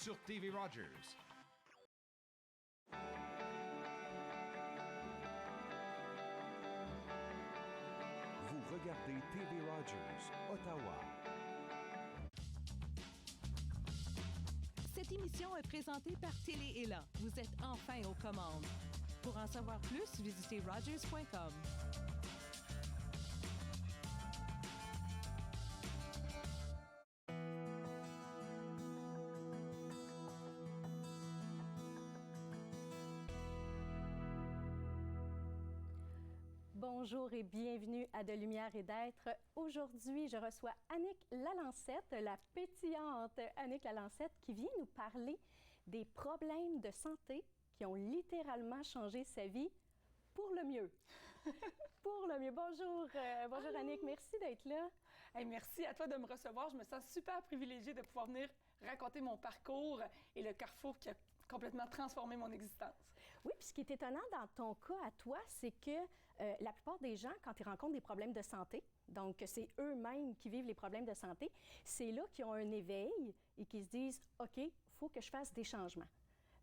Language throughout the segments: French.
sur TV Rogers. Vous regardez TV Rogers, Ottawa. Cette émission est présentée par Télé Élan. Vous êtes enfin aux commandes. Pour en savoir plus, visitez rogers.com. Bonjour et bienvenue à De Lumière et d'être. Aujourd'hui, je reçois Annick Lalancette, la pétillante Annick Lalancette, qui vient nous parler des problèmes de santé qui ont littéralement changé sa vie pour le mieux. Pour le mieux. Bonjour, bonjour Annick, merci d'être là. Hey, merci à toi de me recevoir. Je me sens super privilégiée de pouvoir venir raconter mon parcours et le carrefour qui a complètement transformé mon existence. Oui, puis ce qui est étonnant dans ton cas à toi, c'est que la plupart des gens, quand ils rencontrent des problèmes de santé, donc c'est eux-mêmes qui vivent les problèmes de santé, c'est là qu'ils ont un éveil et qu'ils se disent « OK, il faut que je fasse des changements ».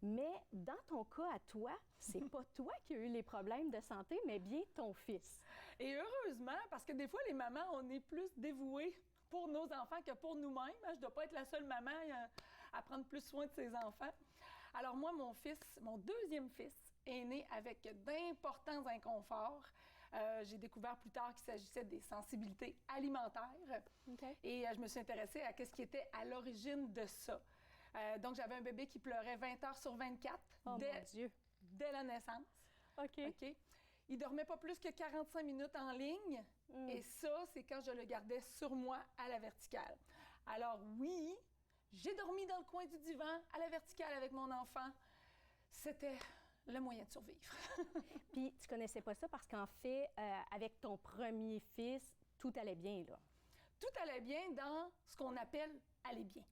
Mais dans ton cas à toi, c'est pas toi qui as eu les problèmes de santé, mais bien ton fils. Et heureusement, parce que des fois, les mamans, on est plus dévouées pour nos enfants que pour nous-mêmes. Je ne dois pas être la seule maman à prendre plus soin de ses enfants. Alors moi, mon deuxième fils, est né avec d'importants inconforts. J'ai découvert plus tard qu'il s'agissait des sensibilités alimentaires. Okay. Et je me suis intéressée à ce qui était à l'origine de ça. Donc, j'avais un bébé qui pleurait 20 heures sur 24 dès la naissance. OK. Il dormait pas plus que 45 minutes en ligne. Et ça, c'est quand je le gardais sur moi à la verticale. Alors oui, j'ai dormi dans le coin du divan à la verticale avec mon enfant. C'était le moyen de survivre. Puis, tu connaissais pas ça parce qu'en fait, avec ton premier fils, tout allait bien, là. Tout allait bien dans ce qu'on appelle « aller bien ».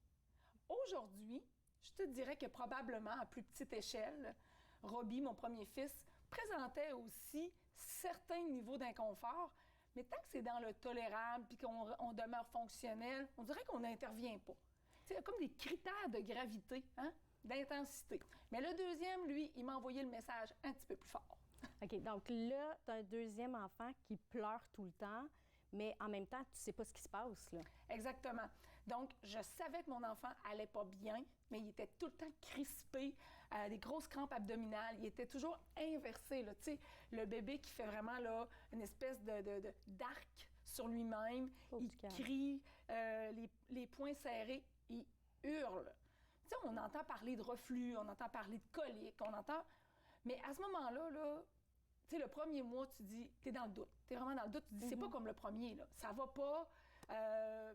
Aujourd'hui, je te dirais que probablement, à plus petite échelle, Robbie, mon premier fils, présentait aussi certains niveaux d'inconfort, mais tant que c'est dans le tolérable puis qu'on demeure fonctionnel, on dirait qu'on n'intervient pas. Il y a comme des critères de gravité, d'intensité. Mais le deuxième, lui, il m'a envoyé le message un petit peu plus fort. OK, donc là, tu as un deuxième enfant qui pleure tout le temps, mais en même temps, tu sais pas ce qui se passe, là. Exactement. Donc, je savais que mon enfant allait pas bien, mais il était tout le temps crispé, des grosses crampes abdominales. Il était toujours inversé, là. Tu sais, le bébé qui fait vraiment, là, une espèce d'arc sur lui-même. Il crie, les poings serrés, il hurle. Tu sais, on entend parler de reflux, on entend parler de colique, on entend... Mais à ce moment-là, là, tu sais, le premier mois, tu dis, t'es dans le doute. T'es vraiment dans le doute. Tu dis, c'est pas comme le premier, là. Ça va pas.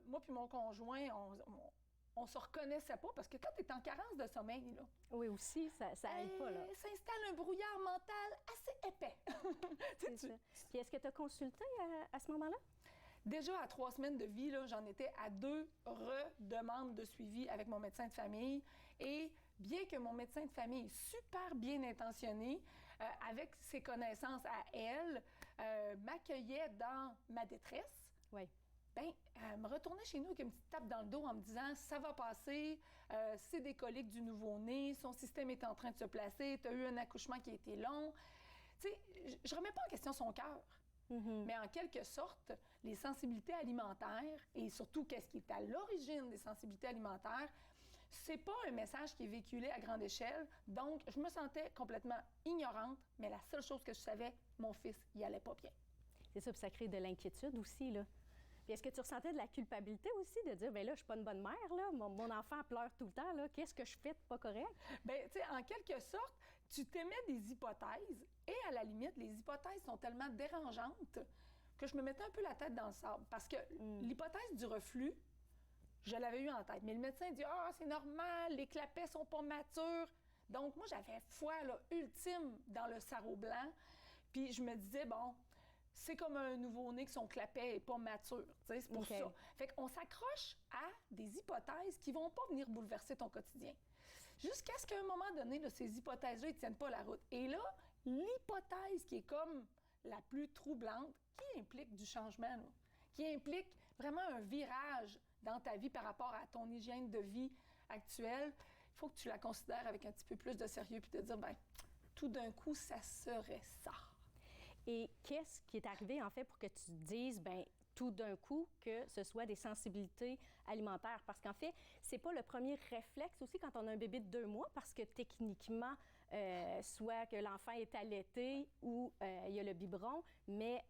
Moi puis mon conjoint, on se reconnaissait pas parce que quand t'es en carence de sommeil, là... Oui, aussi, ça aide pas, là. S'installe un brouillard mental assez épais. C'est ça. Puis est-ce que tu as consulté à ce moment-là? Déjà, à 3 semaines de vie, là, j'en étais à 2 redemandes de suivi avec mon médecin de famille. Et bien que mon médecin de famille est super bien intentionné, avec ses connaissances à elle, m'accueillait dans ma détresse, oui. Me retournait chez nous avec une petite tape dans le dos en me disant « ça va passer, c'est des coliques du nouveau-né, son système est en train de se placer, tu as eu un accouchement qui a été long. » Tu sais, je remets pas en question son cœur. Mais en quelque sorte, les sensibilités alimentaires et surtout qu'est-ce qui est à l'origine des sensibilités alimentaires, c'est pas un message qui est véhiculé à grande échelle. Donc, je me sentais complètement ignorante, mais la seule chose que je savais, mon fils, il allait pas bien. C'est ça, puis ça crée de l'inquiétude aussi, là. Puis est-ce que tu ressentais de la culpabilité aussi de dire, bien là, je suis pas une bonne mère, là, mon enfant pleure tout le temps, là, qu'est-ce que je fais de pas correct? Bien, tu sais, en quelque sorte, tu t'émets des hypothèses et à la limite, les hypothèses sont tellement dérangeantes que je me mettais un peu la tête dans le sable parce que l'hypothèse du reflux, je l'avais eu en tête. Mais le médecin dit « Ah, c'est normal, les clapets sont pas matures. » Donc, moi, j'avais foi là, ultime dans le sarrau blanc. Puis je me disais, bon, c'est comme un nouveau-né que son clapet n'est pas mature. C'est pour ça. Fait qu'on s'accroche à des hypothèses qui vont pas venir bouleverser ton quotidien. Jusqu'à ce qu'à un moment donné, là, ces hypothèses-là ne tiennent pas la route. Et là, l'hypothèse qui est comme la plus troublante, qui implique du changement, là, qui implique vraiment un virage dans ta vie par rapport à ton hygiène de vie actuelle, faut que tu la considères avec un petit peu plus de sérieux puis te dire, ben tout d'un coup, ça serait ça. Et qu'est-ce qui est arrivé, en fait, pour que tu te dises, ben tout d'un coup, que ce soit des sensibilités alimentaires? Parce qu'en fait, c'est pas le premier réflexe aussi quand on a un bébé de 2 mois, parce que techniquement, soit que l'enfant est allaité ou il y a le biberon, mais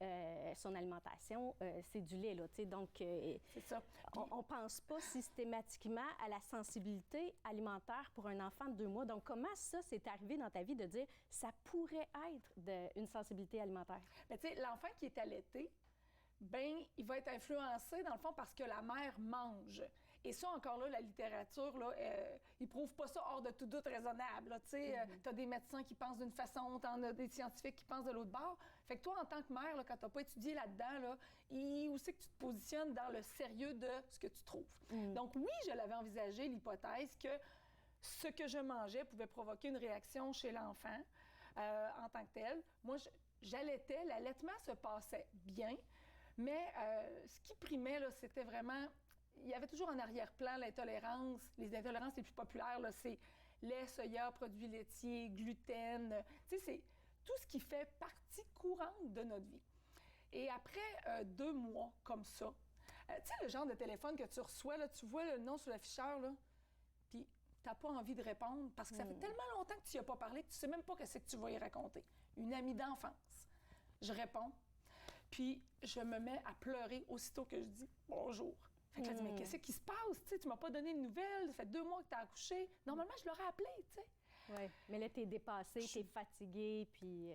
son alimentation, c'est du lait, là, tu sais. Donc, c'est ça. On pense pas systématiquement à la sensibilité alimentaire pour un enfant de 2 mois. Donc, comment ça s'est arrivé dans ta vie de dire ça pourrait être une sensibilité alimentaire? Mais tu sais, l'enfant qui est allaité, ben il va être influencé, dans le fond, parce que la mère mange. Et ça, encore là, la littérature, là, ils prouvent pas ça hors de tout doute raisonnable. Tu sais, t'as des médecins qui pensent d'une façon, t'en as des scientifiques qui pensent de l'autre bord. Fait que toi, en tant que mère, là, quand t'as pas étudié là-dedans, là, où c'est que tu te positionnes dans le sérieux de ce que tu trouves? Donc oui, je l'avais envisagé, l'hypothèse que ce que je mangeais pouvait provoquer une réaction chez l'enfant en tant que tel. Moi, j'allaitais, l'allaitement se passait bien, mais ce qui primait, là, c'était vraiment... Il y avait toujours en arrière-plan l'intolérance. Les intolérances les plus populaires, là, c'est lait, soya, produits laitiers, gluten. Tu sais, c'est tout ce qui fait partie courante de notre vie. Et après 2 mois comme ça, tu sais, le genre de téléphone que tu reçois, là, tu vois le nom sur l'afficheur, là, puis t'as pas envie de répondre parce que ça fait tellement longtemps que tu n'y as pas parlé que tu sais même pas ce que tu vas y raconter. Une amie d'enfance. Je réponds, puis je me mets à pleurer aussitôt que je dis « bonjour ». Fait que là, mais qu'est-ce qui se passe? T'sais, tu m'as pas donné de nouvelles, ça fait 2 mois que tu as accouché. Normalement, je l'aurais appelé, tu sais. Oui, mais là, tu es dépassée, tu es fatiguée, puis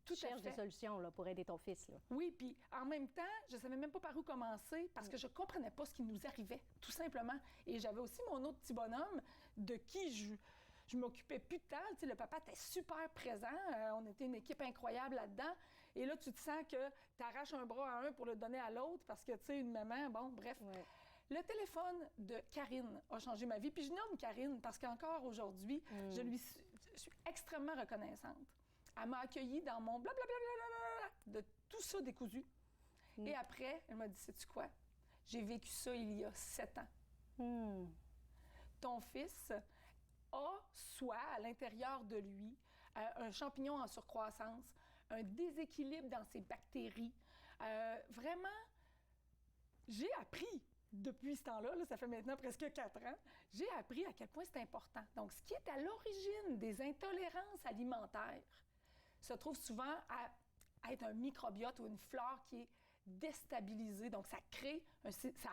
tu cherches des solutions là, pour aider ton fils. Là. Oui, puis en même temps, je savais même pas par où commencer parce que je comprenais pas ce qui nous arrivait, tout simplement. Et j'avais aussi mon autre petit bonhomme de qui je m'occupais plus de temps. Tu sais, le papa était super présent. On était une équipe incroyable là-dedans. Et là, tu te sens que tu arraches un bras à un pour le donner à l'autre parce que, tu sais, une maman, bon, bref. Ouais. Le téléphone de Karine a changé ma vie. Puis je nomme Karine parce qu'encore aujourd'hui, je suis extrêmement reconnaissante. Elle m'a accueillie dans mon blablabla de tout ça décousu. Et après, elle m'a dit, sais-tu quoi? J'ai vécu ça il y a 7 ans. Ton fils a soit à l'intérieur de lui un champignon en surcroissance, un déséquilibre dans ses bactéries. Vraiment, j'ai appris depuis ce temps-là, là, ça fait maintenant presque 4 ans, j'ai appris à quel point c'est important. Donc, ce qui est à l'origine des intolérances alimentaires se trouve souvent à être un microbiote ou une flore qui est déstabilisée. Donc, ça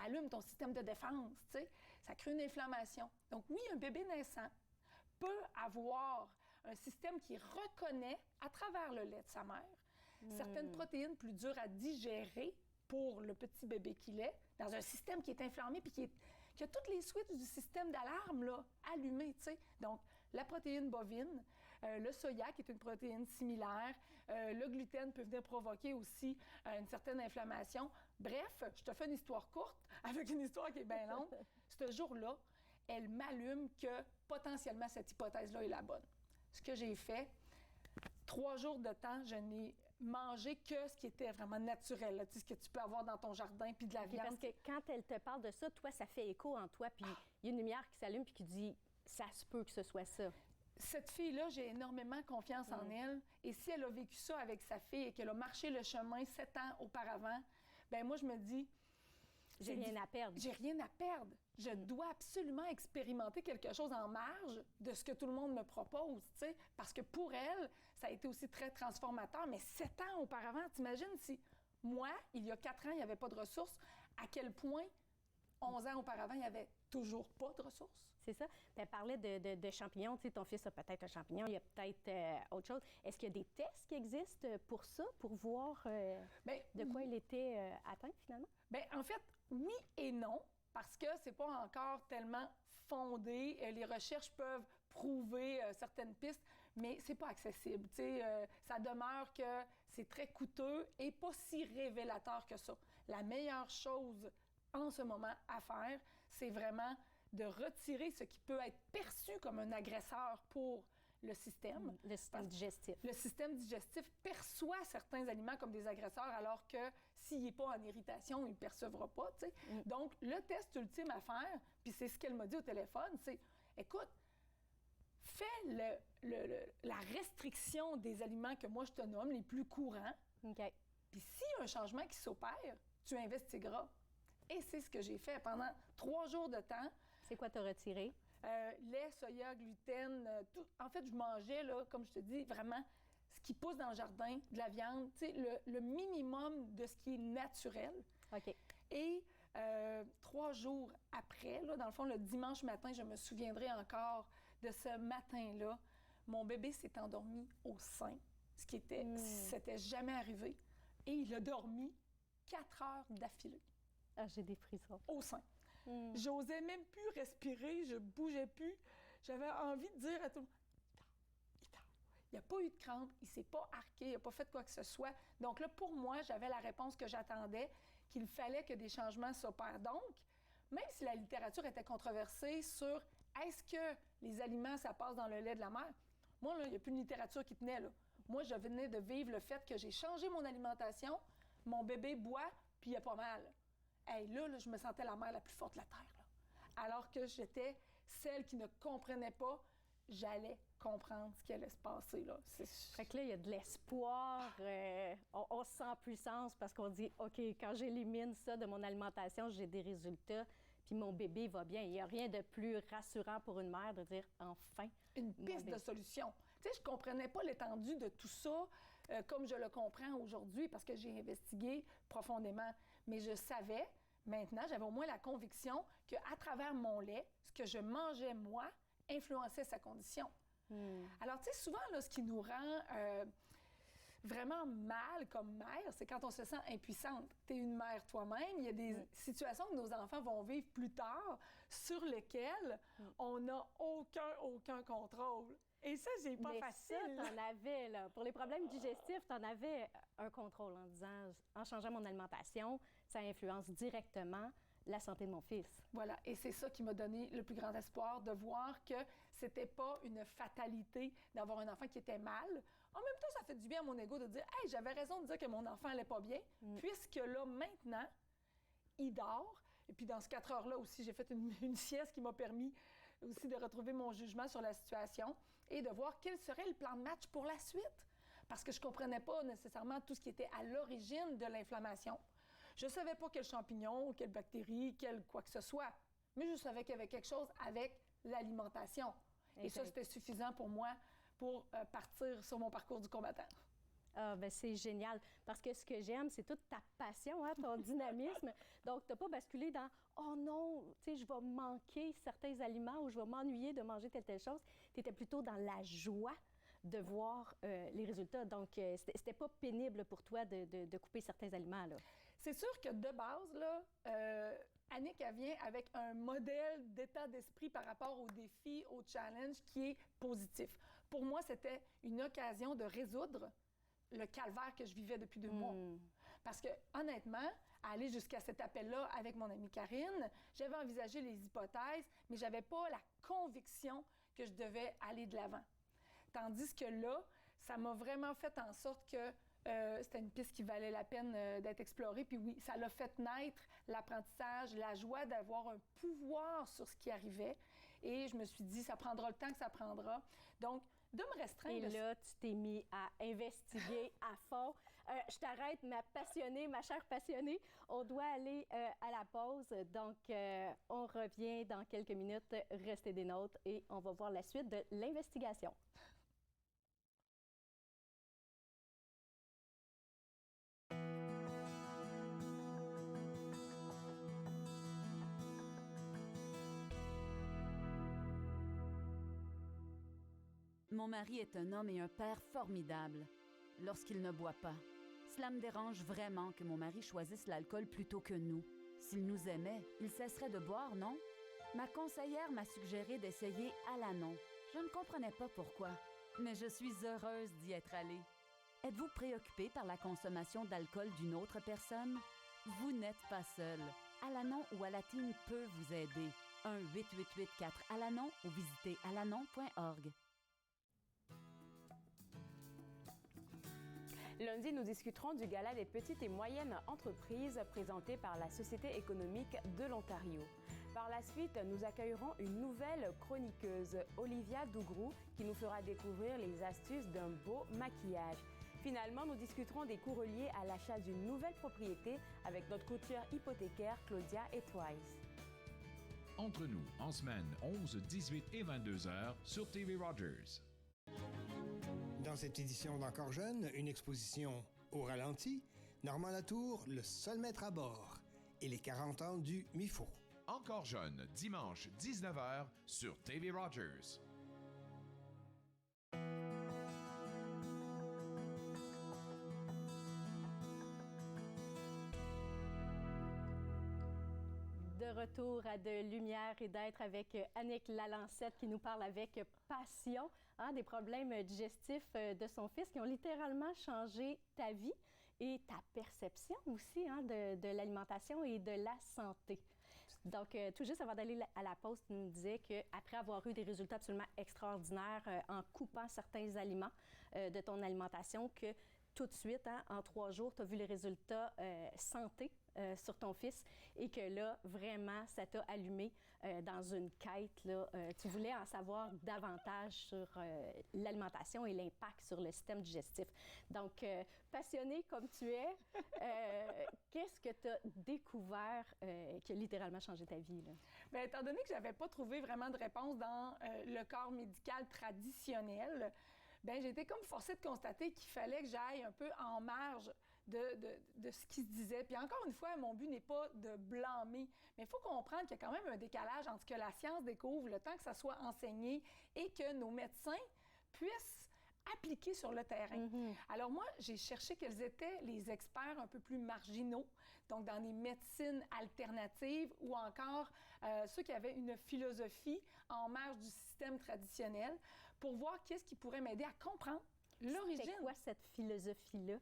allume ton système de défense, tu sais. Ça crée une inflammation. Donc, oui, un bébé naissant peut avoir un système qui reconnaît, à travers le lait de sa mère, certaines protéines plus dures à digérer pour le petit bébé qu'il est, dans un système qui est inflammé puis qui a toutes les switches du système d'alarme là, allumées, tu sais. Donc, la protéine bovine, le soya, qui est une protéine similaire, le gluten peut venir provoquer aussi une certaine inflammation. Bref, je te fais une histoire courte avec une histoire qui est bien longue. Ce jour-là, elle m'allume que potentiellement cette hypothèse-là est la bonne. Ce que j'ai fait, 3 jours de temps, je n'ai mangé que ce qui était vraiment naturel, là, tu sais, ce que tu peux avoir dans ton jardin, puis de la viande. Parce que quand elle te parle de ça, toi, ça fait écho en toi, puis il y a une lumière qui s'allume puis qui dit « ça se peut que ce soit ça ». Cette fille-là, j'ai énormément confiance en elle. Et si elle a vécu ça avec sa fille et qu'elle a marché le chemin 7 ans auparavant, ben moi, je me dis... J'ai rien à perdre. J'ai rien à perdre. Je dois absolument expérimenter quelque chose en marge de ce que tout le monde me propose, tu sais, parce que pour elle, ça a été aussi très transformateur. Mais 7 ans auparavant, t'imagines si moi, il y a 4 ans, il n'y avait pas de ressources, à quel point 11 ans auparavant, il n'y avait toujours pas de ressources? C'est ça. Elle parlait de champignons. Tu sais, ton fils a peut-être un champignon, il y a peut-être autre chose. Est-ce qu'il y a des tests qui existent pour ça, pour voir de quoi il était atteint finalement? Bien, en fait, oui et non, parce que c'est pas encore tellement fondé. Les recherches peuvent prouver certaines pistes, mais c'est pas accessible. Tu sais, ça demeure que c'est très coûteux et pas si révélateur que ça. La meilleure chose en ce moment à faire, c'est vraiment de retirer ce qui peut être perçu comme un agresseur pour le système. Le système digestif. Le système digestif perçoit certains aliments comme des agresseurs, alors que s'il n'est pas en irritation, il ne le percevra pas, tu sais. Donc, le test ultime à faire, puis c'est ce qu'elle m'a dit au téléphone, c'est, écoute, fais la restriction des aliments que moi je te nomme, les plus courants. OK. Puis s'il y a un changement qui s'opère, tu investigueras. Et c'est ce que j'ai fait pendant 3 jours de temps. C'est quoi t'as retiré? Lait, soya, gluten, tout. En fait, je mangeais, là, comme je te dis, vraiment ce qui pousse dans le jardin, de la viande, tu sais, le minimum de ce qui est naturel. OK. Et 3 jours après, là, dans le fond, le dimanche matin, je me souviendrai encore de ce matin-là, mon bébé s'est endormi au sein, ce qui était, c'était jamais arrivé. Et il a dormi 4 heures d'affilée. Ah, j'ai des frissons. Au sein. J'osais même plus respirer, je bougeais plus. J'avais envie de dire à tout le monde, il dort. Il n'y a pas eu de crampe, il ne s'est pas arqué, il n'a pas fait quoi que ce soit. Donc là, pour moi, j'avais la réponse que j'attendais, qu'il fallait que des changements s'opèrent. Donc, même si la littérature était controversée sur est-ce que les aliments, ça passe dans le lait de la mère, moi, là, il n'y a plus de littérature qui tenait, là. Moi, je venais de vivre le fait que j'ai changé mon alimentation, mon bébé boit, puis il a pas mal. Hey, là, je me sentais la mère la plus forte de la Terre. Là. Alors que j'étais celle qui ne comprenait pas, j'allais comprendre ce qui allait se passer. Là. Fait que là, il y a de l'espoir. On se sent en puissance parce qu'on dit, OK, quand j'élimine ça de mon alimentation, j'ai des résultats, puis mon bébé va bien. Il n'y a rien de plus rassurant pour une mère de dire, enfin. Une piste de solution. Tu sais, je ne comprenais pas l'étendue de tout ça comme je le comprends aujourd'hui parce que j'ai investigué profondément. Mais je savais, maintenant, j'avais au moins la conviction qu'à travers mon lait, ce que je mangeais, moi, influençait sa condition. Alors, tu sais, souvent, là, ce qui nous rend vraiment mal comme mère, c'est quand on se sent impuissante. Tu es une mère toi-même. Il y a des situations que nos enfants vont vivre plus tard sur lesquelles on n'a aucun contrôle. Et ça, c'est pas facile. Mais ça, t'en avais, là. Pour les problèmes digestifs, t'en avais un contrôle en disant, en changeant mon alimentation, ça influence directement la santé de mon fils. Voilà. Et c'est ça qui m'a donné le plus grand espoir, de voir que c'était pas une fatalité d'avoir un enfant qui était mal. En même temps, ça fait du bien à mon ego de dire, hey, j'avais raison de dire que mon enfant allait pas bien, puisque là, maintenant, il dort. Et puis, dans ces 4 heures-là aussi, j'ai fait une sieste qui m'a permis aussi de retrouver mon jugement sur la situation et de voir quel serait le plan de match pour la suite. Parce que je ne comprenais pas nécessairement tout ce qui était à l'origine de l'inflammation. Je ne savais pas quel champignon, quelle bactérie, quel quoi que ce soit, mais je savais qu'il y avait quelque chose avec l'alimentation. Et ça, c'était suffisant pour moi pour partir sur mon parcours du combattant. Ah, ben c'est génial. Parce que ce que j'aime, c'est toute ta passion, hein, ton dynamisme. Donc, tu n'as pas basculé dans « Oh non, tu sais, je vais manquer certains aliments ou je vais m'ennuyer de manger telle chose ». Tu étais plutôt dans la joie de voir les résultats. Donc, c'était pas pénible pour toi de couper certains aliments, là. C'est sûr que de base, là, Annick, elle vient avec un modèle d'état d'esprit par rapport aux défis, aux challenges qui est positif. Pour moi, c'était une occasion de résoudre le calvaire que je vivais depuis 2 mois. Parce que, honnêtement, aller jusqu'à cet appel-là avec mon amie Karine, j'avais envisagé les hypothèses, mais je n'avais pas la conviction que je devais aller de l'avant. Tandis que là, ça m'a vraiment fait en sorte que c'était une piste qui valait la peine d'être explorée. Puis oui, ça l'a fait naître l'apprentissage, la joie d'avoir un pouvoir sur ce qui arrivait. Et je me suis dit, ça prendra le temps que ça prendra. Donc, de me restreindre... Et là, tu t'es mis à investiguer à fond. Je t'arrête, ma chère passionnée. On doit aller à la pause. Donc, on revient dans quelques minutes. Restez des nôtres et on va voir la suite de l'investigation. Mon mari est un homme et un père formidable lorsqu'il ne boit pas. Cela me dérange vraiment que mon mari choisisse l'alcool plutôt que nous. S'il nous aimait, il cesserait de boire, non? Ma conseillère m'a suggéré d'essayer Alanon. Je ne comprenais pas pourquoi, mais je suis heureuse d'y être allée. Êtes-vous préoccupé par la consommation d'alcool d'une autre personne? Vous n'êtes pas seul. Alanon ou Alatine peut vous aider. 1-888-4-ALANON ou visitez alanon.org. Lundi, nous discuterons du Gala des petites et moyennes entreprises présenté par la Société économique de l'Ontario. Par la suite, nous accueillerons une nouvelle chroniqueuse, Olivia Dougrou, qui nous fera découvrir les astuces d'un beau maquillage. Finalement, nous discuterons des coûts reliés à l'achat d'une nouvelle propriété avec notre courtière hypothécaire Claudia Etwise. Entre nous, en semaine, 11, 18 et 22 heures sur TV Rogers. Dans cette édition d'Encore jeune, une exposition au ralenti, Normand Latour, le seul maître à bord, et les 40 ans du MIFO. Encore jeune, dimanche, 19h sur TV Rogers. De retour à De lumière et d'être avec Annick Lalancette qui nous parle avec passion des problèmes digestifs de son fils qui ont littéralement changé ta vie et ta perception aussi de l'alimentation et de la santé. Donc, tout juste avant d'aller à la pause, tu nous disais qu'après avoir eu des résultats absolument extraordinaires en coupant certains aliments de ton alimentation, que tout de suite, en 3 jours, tu as vu les résultats santé sur ton fils et que là, vraiment, ça t'a allumé dans une quête. Là, tu voulais en savoir davantage sur l'alimentation et l'impact sur le système digestif. Donc, passionné comme tu es, qu'est-ce que tu as découvert qui a littéralement changé ta vie? Là? Bien, étant donné que je n'avais pas trouvé vraiment de réponse dans le corps médical traditionnel, bien, j'ai été comme forcée de constater qu'il fallait que j'aille un peu en marge de ce qui se disait. Puis encore une fois, mon but n'est pas de blâmer, mais il faut comprendre qu'il y a quand même un décalage entre ce que la science découvre, le temps que ça soit enseigné et que nos médecins puissent appliquer sur le terrain. Mm-hmm. Alors moi, j'ai cherché quels étaient les experts un peu plus marginaux, donc dans les médecines alternatives ou encore ceux qui avaient une philosophie en marge du système traditionnel pour voir qu'est-ce qui pourrait m'aider à comprendre l'origine. C'est quoi cette philosophie-là?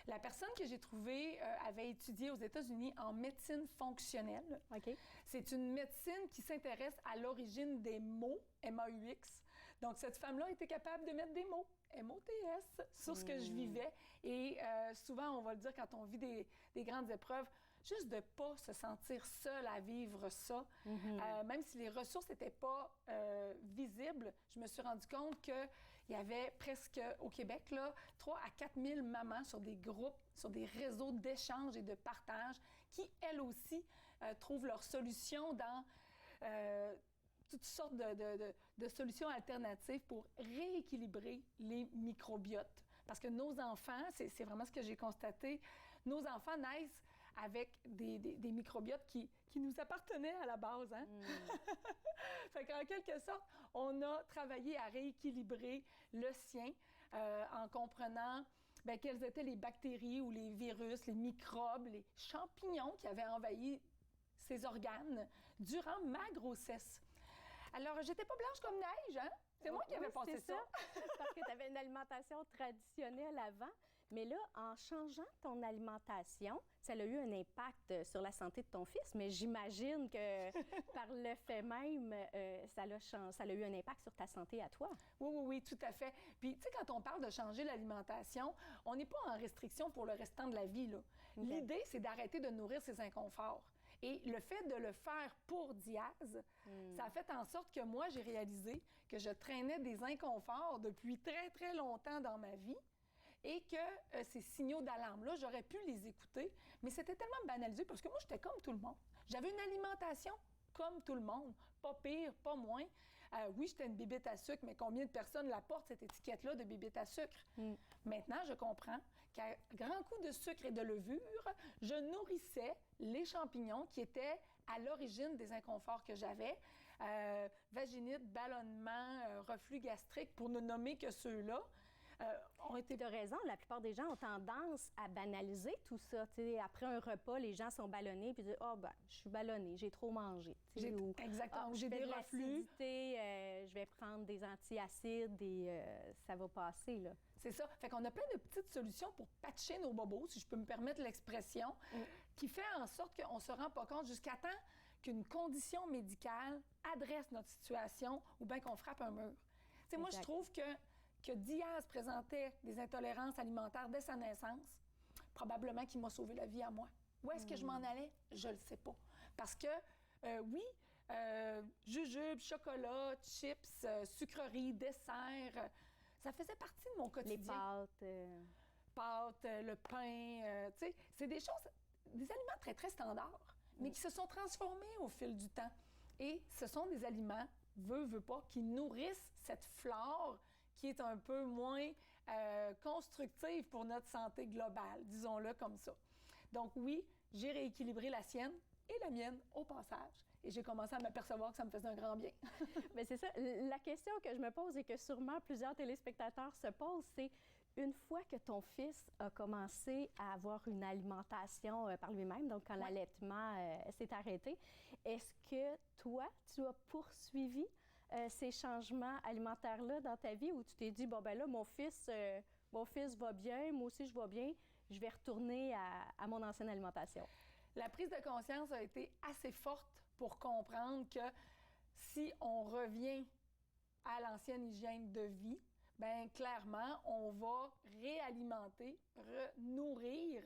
La personne que j'ai trouvée avait étudié aux États-Unis en médecine fonctionnelle. Okay. C'est une médecine qui s'intéresse à l'origine des mots, M-A-U-X. Donc, cette femme-là était capable de mettre des mots, M-O-T-S, sur ce que je vivais. Et souvent, on va le dire quand on vit des grandes épreuves, juste de ne pas se sentir seul à vivre ça. Mm-hmm. Même si les ressources n'étaient pas visibles, je me suis rendu compte qu'il y avait presque au Québec là, 3 à 4 000 mamans sur des groupes, sur des réseaux d'échange et de partage qui, elles aussi, trouvent leur solution dans toutes sortes de solutions alternatives pour rééquilibrer les microbiotes. Parce que nos enfants, c'est vraiment ce que j'ai constaté, nos enfants naissent avec des microbiotes qui nous appartenaient à la base. Hein? Fait qu'en quelque sorte, on a travaillé à rééquilibrer le sien en comprenant quelles étaient les bactéries ou les virus, les microbes, les champignons qui avaient envahi ses organes durant ma grossesse. Alors, j'étais pas blanche comme neige, hein? C'est moi qui avais pensé ça. Parce que tu avais une alimentation traditionnelle avant. Mais là, en changeant ton alimentation, ça a eu un impact sur la santé de ton fils, mais j'imagine que par le fait même, ça a eu un impact sur ta santé à toi. Oui, tout à fait. Puis, tu sais, quand on parle de changer l'alimentation, on n'est pas en restriction pour le restant de la vie, là. Okay. L'idée, c'est d'arrêter de nourrir ses inconforts. Et le fait de le faire pour Diaz, ça a fait en sorte que moi, j'ai réalisé que je traînais des inconforts depuis très, très longtemps dans ma vie et que ces signaux d'alarme-là, j'aurais pu les écouter, mais c'était tellement banalisé parce que moi, j'étais comme tout le monde. J'avais une alimentation comme tout le monde, pas pire, pas moins. Oui, j'étais une bébête à sucre, mais combien de personnes la portent, cette étiquette-là de bébête à sucre? Maintenant, je comprends qu'à grand coup de sucre et de levure, je nourrissais les champignons qui étaient à l'origine des inconforts que j'avais. Vaginite, ballonnement, reflux gastrique, pour ne nommer que ceux-là. ont été de raison. La plupart des gens ont tendance à banaliser tout ça. T'sais, après un repas, les gens sont ballonnés puis disent « Ah, ben, je suis ballonnée, j'ai trop mangé. » Exactement. J'ai des reflux. Je vais prendre des antiacides et ça va passer, là. C'est ça. Fait qu'on a plein de petites solutions pour patcher nos bobos, si je peux me permettre l'expression, qui fait en sorte qu'on ne se rend pas compte jusqu'à temps qu'une condition médicale adresse notre situation ou bien qu'on frappe un mur. T'sais, moi, je trouve que Diaz présentait des intolérances alimentaires dès sa naissance, probablement qu'il m'a sauvé la vie à moi. Où est-ce que je m'en allais? Je ne le sais pas. Parce que, jujubes, chocolat, chips, sucreries, desserts. Ça faisait partie de mon quotidien. Les pâtes. Pâtes, le pain, tu sais, c'est des choses, des aliments très, très standards, mais qui se sont transformés au fil du temps. Et ce sont des aliments, veut pas, qui nourrissent cette flore qui est un peu moins constructive pour notre santé globale, disons-le comme ça. Donc oui, j'ai rééquilibré la sienne et la mienne au passage. Et j'ai commencé à m'apercevoir que ça me faisait un grand bien. Bien, c'est ça. La question que je me pose et que sûrement plusieurs téléspectateurs se posent, c'est une fois que ton fils a commencé à avoir une alimentation par lui-même, donc quand l'allaitement s'est arrêté, est-ce que toi, tu as poursuivi ces changements alimentaires-là dans ta vie où tu t'es dit, bon, ben là, mon fils va bien, moi aussi je vais bien, je vais retourner à mon ancienne alimentation? La prise de conscience a été assez forte pour comprendre que si on revient à l'ancienne hygiène de vie, bien clairement, on va réalimenter, nourrir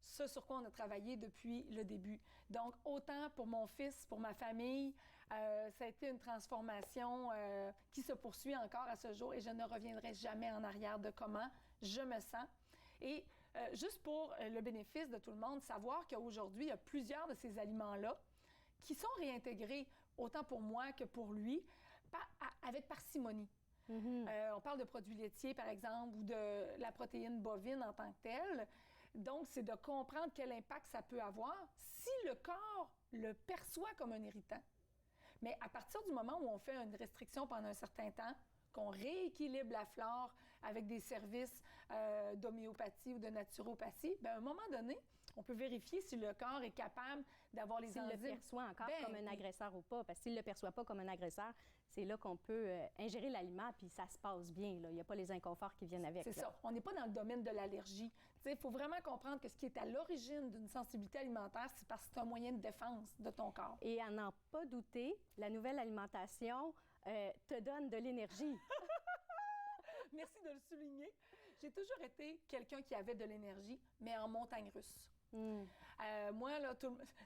ce sur quoi on a travaillé depuis le début. Donc, autant pour mon fils, pour ma famille, ça a été une transformation qui se poursuit encore à ce jour et je ne reviendrai jamais en arrière de comment je me sens. Et juste pour le bénéfice de tout le monde, savoir qu'aujourd'hui, il y a plusieurs de ces aliments-là qui sont réintégrés, autant pour moi que pour lui, avec parcimonie. On parle de produits laitiers, par exemple, ou de la protéine bovine en tant que telle. Donc, c'est de comprendre quel impact ça peut avoir si le corps le perçoit comme un irritant. Mais à partir du moment où on fait une restriction pendant un certain temps, qu'on rééquilibre la flore avec des services d'homéopathie ou de naturopathie, bien, à un moment donné, on peut vérifier si le corps est capable d'avoir les enzymes. S'il le perçoit encore comme un agresseur ou pas, parce qu'il ne le perçoit pas comme un agresseur, c'est là qu'on peut ingérer l'aliment, puis ça se passe bien. Là. Il n'y a pas les inconforts qui viennent avec. C'est ça. On n'est pas dans le domaine de l'allergie. Il faut vraiment comprendre que ce qui est à l'origine d'une sensibilité alimentaire, c'est parce que c'est un moyen de défense de ton corps. Et à n'en pas douter, la nouvelle alimentation te donne de l'énergie. Merci de le souligner. J'ai toujours été quelqu'un qui avait de l'énergie, mais en montagne russe. Moi, là,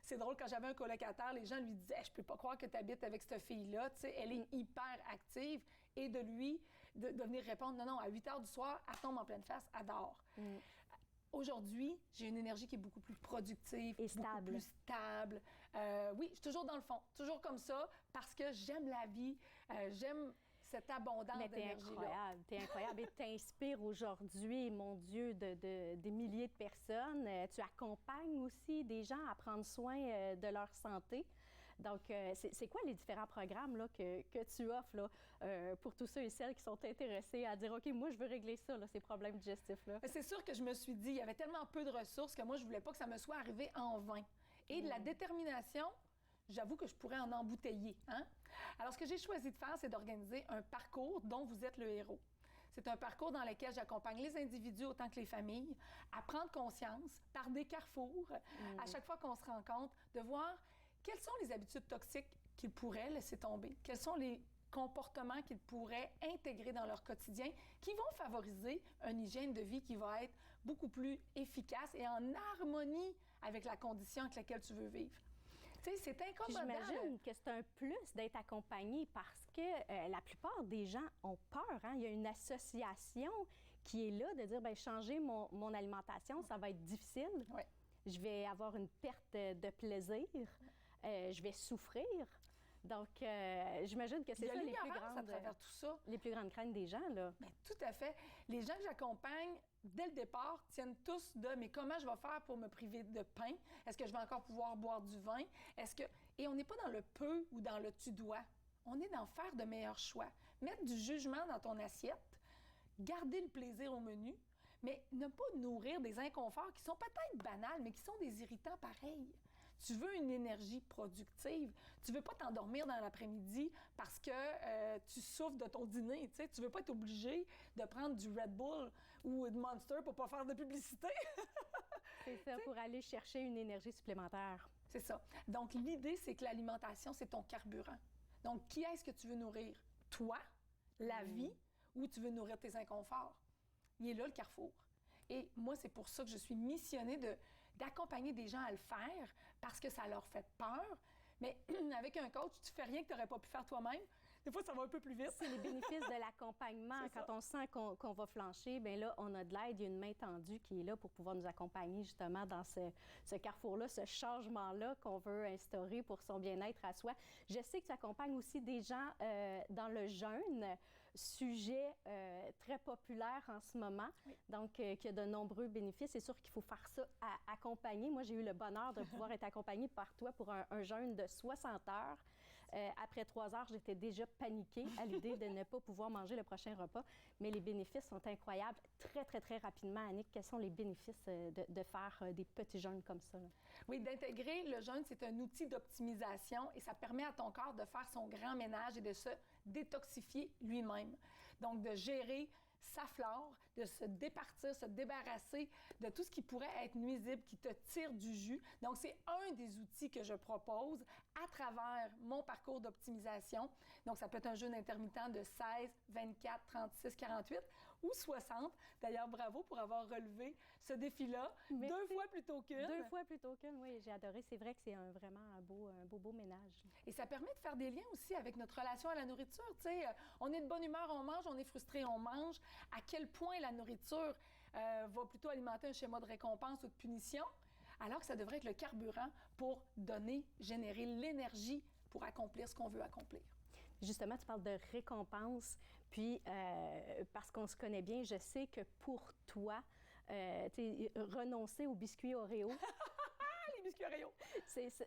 c'est drôle, quand j'avais un colocataire, les gens lui disaient « Je peux pas croire que tu habites avec cette fille-là, tu sais, elle est hyper active. » Et de venir répondre « Non, non, à 8 heures du soir, elle tombe en pleine face, elle dort. » Aujourd'hui, j'ai une énergie qui est beaucoup plus productive, et stable. Beaucoup plus stable. Oui, je suis toujours dans le fond, toujours comme ça, parce que j'aime la vie, j'aime cette abondance d'énergie-là. T'es incroyable et t'inspires aujourd'hui, mon Dieu, des milliers de personnes. Tu accompagnes aussi des gens à prendre soin de leur santé. Donc, c'est quoi les différents programmes là, que tu offres là, pour tous ceux et celles qui sont intéressés à dire « OK, moi, je veux régler ça, là, ces problèmes digestifs-là ». C'est sûr que je me suis dit, il y avait tellement peu de ressources que moi, je voulais pas que ça me soit arrivé en vain. Et de la détermination, j'avoue que je pourrais en embouteiller. Hein? Alors, ce que j'ai choisi de faire, c'est d'organiser un parcours dont vous êtes le héros. C'est un parcours dans lequel j'accompagne les individus autant que les familles à prendre conscience par des carrefours, à chaque fois qu'on se rencontre, de voir quelles sont les habitudes toxiques qu'ils pourraient laisser tomber, quels sont les comportements qu'ils pourraient intégrer dans leur quotidien qui vont favoriser une hygiène de vie qui va être beaucoup plus efficace et en harmonie avec la condition avec laquelle tu veux vivre. Tu sais, c'est incommodable. J'imagine que c'est un plus d'être accompagné parce que la plupart des gens ont peur. Hein? Il y a une association qui est là de dire, bien, changer mon alimentation, ça va être difficile. Ouais. Je vais avoir une perte de plaisir. Je vais souffrir. Donc, j'imagine que c'est ça les plus grandes... à travers tout ça. Les plus grandes craintes des gens, là. Bien, tout à fait. Les gens que j'accompagne, dès le départ, tiennent tous de « mais comment je vais faire pour me priver de pain? Est-ce que je vais encore pouvoir boire du vin? Est-ce que... » Et on n'est pas dans le « peu » ou dans le « tu dois ». On est dans faire de meilleurs choix. Mettre du jugement dans ton assiette, garder le plaisir au menu, mais ne pas nourrir des inconforts qui sont peut-être banals, mais qui sont des irritants pareils. Tu veux une énergie productive. Tu veux pas t'endormir dans l'après-midi parce que tu souffres de ton dîner. Tu sais, tu veux pas être obligé de prendre du Red Bull ou de Monster pour pas faire de publicité. C'est ça, pour aller chercher une énergie supplémentaire. C'est ça. Donc, l'idée, c'est que l'alimentation, c'est ton carburant. Donc, qui est-ce que tu veux nourrir? Toi, la vie, ou tu veux nourrir tes inconforts? Il est là, le carrefour. Et moi, c'est pour ça que je suis missionnée d'accompagner des gens à le faire parce que ça leur fait peur, Mais avec un coach, tu fais rien que tu n'aurais pas pu faire toi-même. Des fois, ça va un peu plus vite. C'est les bénéfices de l'accompagnement. Quand on sent qu'on va flancher, bien là, on a de l'aide. Il y a une main tendue qui est là pour pouvoir nous accompagner justement dans ce carrefour-là, ce changement-là qu'on veut instaurer pour son bien-être à soi. Je sais que tu accompagnes aussi des gens dans le jeûne, sujet très populaire en ce moment, donc qui a de nombreux bénéfices. C'est sûr qu'il faut faire ça accompagner. Moi, j'ai eu le bonheur de pouvoir être accompagnée par toi pour un jeûne de 60 heures. Après 3 heures, j'étais déjà paniquée à l'idée de ne pas pouvoir manger le prochain repas. Mais les bénéfices sont incroyables. Très, très, très rapidement, Annick, quels sont les bénéfices de faire des petits jeûnes comme ça? Là? Oui, d'intégrer le jeûne, c'est un outil d'optimisation et ça permet à ton corps de faire son grand ménage et de se détoxifier lui-même. Donc, de gérer sa flore, de se départir, se débarrasser de tout ce qui pourrait être nuisible, qui te tire du jus. Donc, c'est un des outils que je propose à travers mon parcours d'optimisation. Donc, ça peut être un jeûne intermittent de 16, 24, 36, 48 ou 60. D'ailleurs, bravo pour avoir relevé ce défi-là. Merci. 2 fois plutôt qu'une. 2 fois plutôt qu'une, oui, j'ai adoré. C'est vrai que c'est vraiment un beau ménage. Et ça permet de faire des liens aussi avec notre relation à la nourriture. Tu sais, on est de bonne humeur, on mange, on est frustré, on mange. À quel point la nourriture va plutôt alimenter un schéma de récompense ou de punition, alors que ça devrait être le carburant pour générer l'énergie pour accomplir ce qu'on veut accomplir. Justement, tu parles de récompense, puis parce qu'on se connaît bien, je sais que pour toi, renoncer aux biscuits Oreo... Les biscuits Oreo!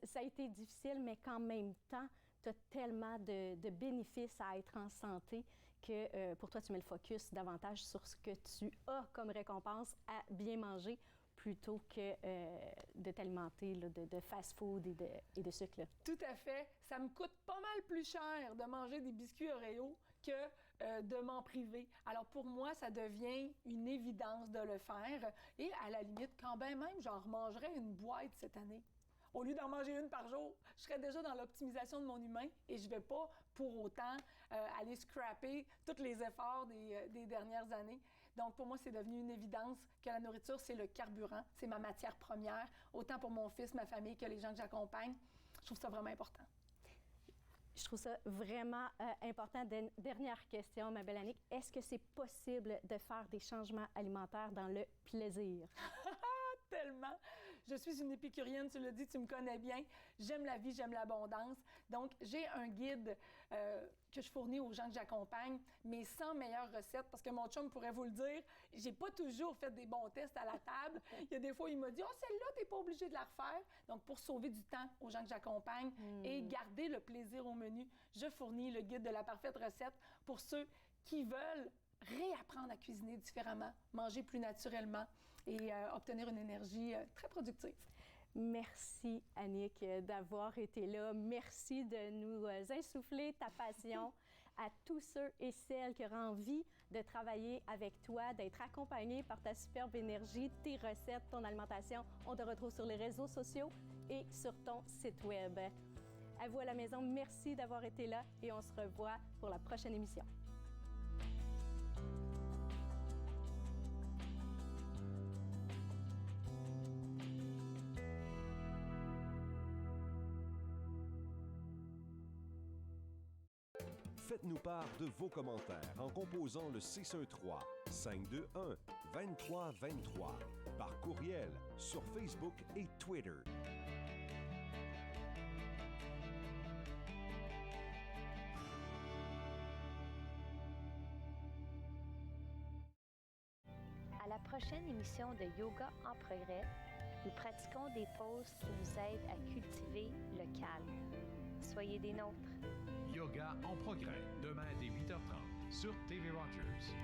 Ça a été difficile, mais qu'en même temps, tu as tellement de bénéfices à être en santé que pour toi, tu mets le focus davantage sur ce que tu as comme récompense à bien manger plutôt que de t'alimenter de fast-food et de sucre. Là. Tout à fait. Ça me coûte pas mal plus cher de manger des biscuits Oreo que de m'en priver. Alors pour moi, ça devient une évidence de le faire. Et à la limite, quand bien même, j'en remangerais une boîte cette année. Au lieu d'en manger une par jour, je serais déjà dans l'optimisation de mon humain et je ne vais pas pour autant aller scraper tous les efforts des dernières années. Donc, pour moi, c'est devenu une évidence que la nourriture, c'est le carburant, c'est ma matière première, autant pour mon fils, ma famille, que les gens que j'accompagne. Je trouve ça vraiment important. Je trouve ça vraiment important. Dernière question, ma belle Annick. Est-ce que c'est possible de faire des changements alimentaires dans le plaisir? Tellement! Je suis une épicurienne, tu l'as dit, tu me connais bien. J'aime la vie, j'aime l'abondance. Donc, j'ai un guide que je fournis aux gens que j'accompagne, mes 100 meilleures recettes, parce que mon chum pourrait vous le dire, j'ai pas toujours fait des bons tests à la table. Il y a des fois, il m'a dit « Oh, celle-là, t'es pas obligé de la refaire. » Donc, pour sauver du temps aux gens que j'accompagne et garder le plaisir au menu, je fournis le guide de la parfaite recette pour ceux qui veulent réapprendre à cuisiner différemment, manger plus naturellement et obtenir une énergie très productive. Merci, Annick, d'avoir été là. Merci de nous insuffler ta passion. À tous ceux et celles qui auraient envie de travailler avec toi, d'être accompagnés par ta superbe énergie, tes recettes, ton alimentation, on te retrouve sur les réseaux sociaux et sur ton site Web. À vous à la maison, merci d'avoir été là et on se revoit pour la prochaine émission. Faites-nous part de vos commentaires en composant le 613-521-2323 par courriel sur Facebook et Twitter. À la prochaine émission de Yoga en progrès, nous pratiquons des pauses qui nous aident à cultiver le calme. Soyez des nôtres. Yoga en progrès, demain dès 8h30 sur TV Rogers.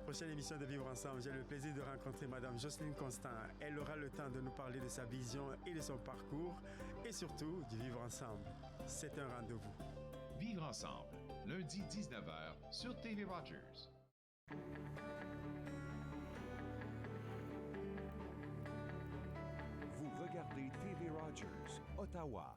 prochaine émission de Vivre Ensemble, j'ai le plaisir de rencontrer Mme Jocelyne Constant. Elle aura le temps de nous parler de sa vision et de son parcours et surtout du Vivre Ensemble. C'est un rendez-vous. Vivre Ensemble, lundi 19h sur TV Rogers. Vous regardez TV Rogers, Ottawa.